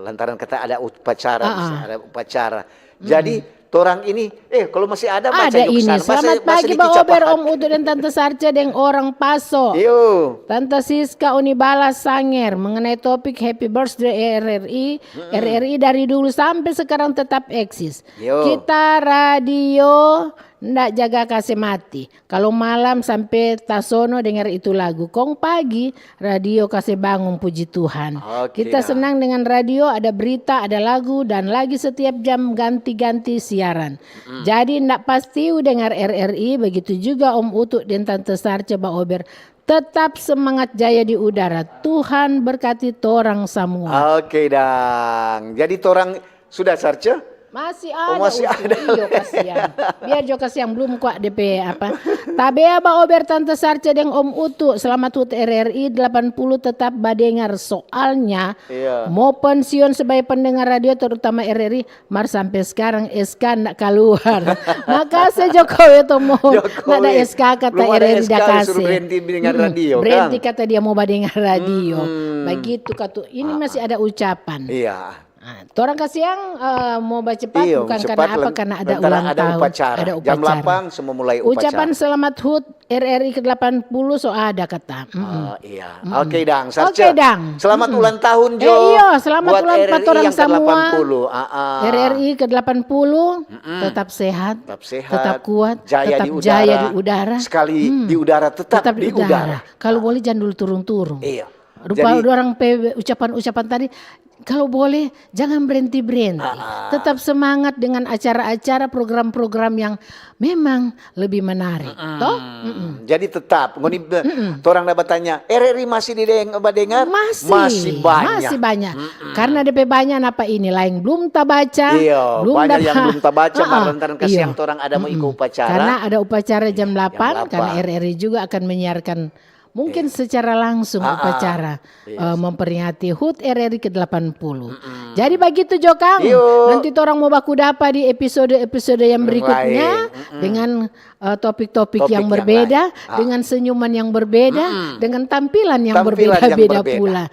Lantaran kata ada upacara. Jadi torang ini, kalau masih ada baca ada ini. Selamat pagi Pak Ober, Om Utu dan Tante Sarce deng orang Paso. Tante Siska Unibala Sanger mengenai topik Happy Birthday RRI. RRI dari dulu sampai sekarang tetap eksis. Kita radio ndak jaga kasih mati. Kalau malam sampai tasono dengar itu lagu. Kong pagi radio kasih bangun puji Tuhan. Kita senang dengan radio, ada berita, ada lagu dan lagi setiap jam ganti-ganti siaran. Jadi ndak pasti dengar RRI, begitu juga Om Utu dan Tante Sarce Pak Ober. Tetap semangat jaya di udara. Tuhan berkati torang semua. Oke dang. Jadi torang sudah Sarce? Masih ada. Iyo kasihan. Biar jo kasihan belum kuat DP apa. Tabea Ba Ober Tante Sarce deng Om Utu. Selamat HUT RRI 80 tetap badengar. Soalnya mau pensiun sebagai pendengar radio terutama RRI mar sampai sekarang SK ndak keluar. Makasih Jokowi itu mau ndak ada SK kata RRI dak kasih. Berhenti dengar radio berhenti kata dia mau badengar radio. Begitu kata ini masih ada ucapan. Iya. Torang kasiang mau baca cepat Iya, bukan cepat, karena apa? Karena ada ulang tahun. upacara. Ada Jam upacara. 8 semua mulai upacara. Ucapan selamat HUT RRI ke-80 so ada kata. Iya. Oke, Dang. Oke, Dang. Selamat ulang tahun, Jo. Iya, selamat buat ulang RRI orang yang semua. ke-80. RRI ke-80 tetap sehat, tetap kuat, jaya tetap di udara. jaya di udara. Sekali di udara, tetap di udara. Kalau boleh jangan dulu turun-turun. Iya. Rupa orang ucapan-ucapan tadi, kalau boleh jangan berhenti-berhenti. Tetap semangat dengan acara-acara, program-program yang memang lebih menarik. Toh? Jadi tetap, orang dapat tanya, RRI masih dengar? Masih banyak. Karena DP banyak apa ini lain belum tak baca. Iya, belum banyak yang belum tak baca, lantaran kasihan orang ada mau ikut upacara. Karena ada upacara jam 8, karena RRI juga akan menyiarkan mungkin secara langsung upacara memperingati HUT RRI ke-80. Jadi begitu Jokang. Nanti orang mau baku dapa di episode-episode yang berikutnya dengan topik-topik yang berbeda, dengan senyuman yang berbeda, dengan tampilan yang berbeda-beda pula.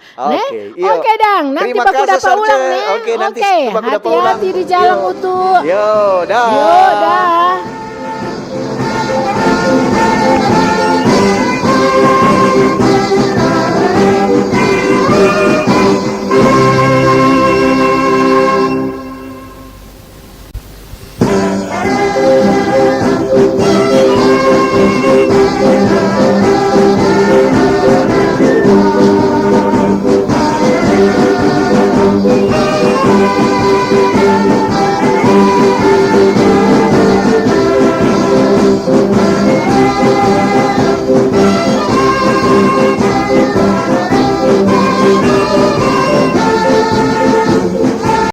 Oke, Dang. Nanti baku dapa ulang nih. Oke, hati-hati di jalan utuh. Yo, dah.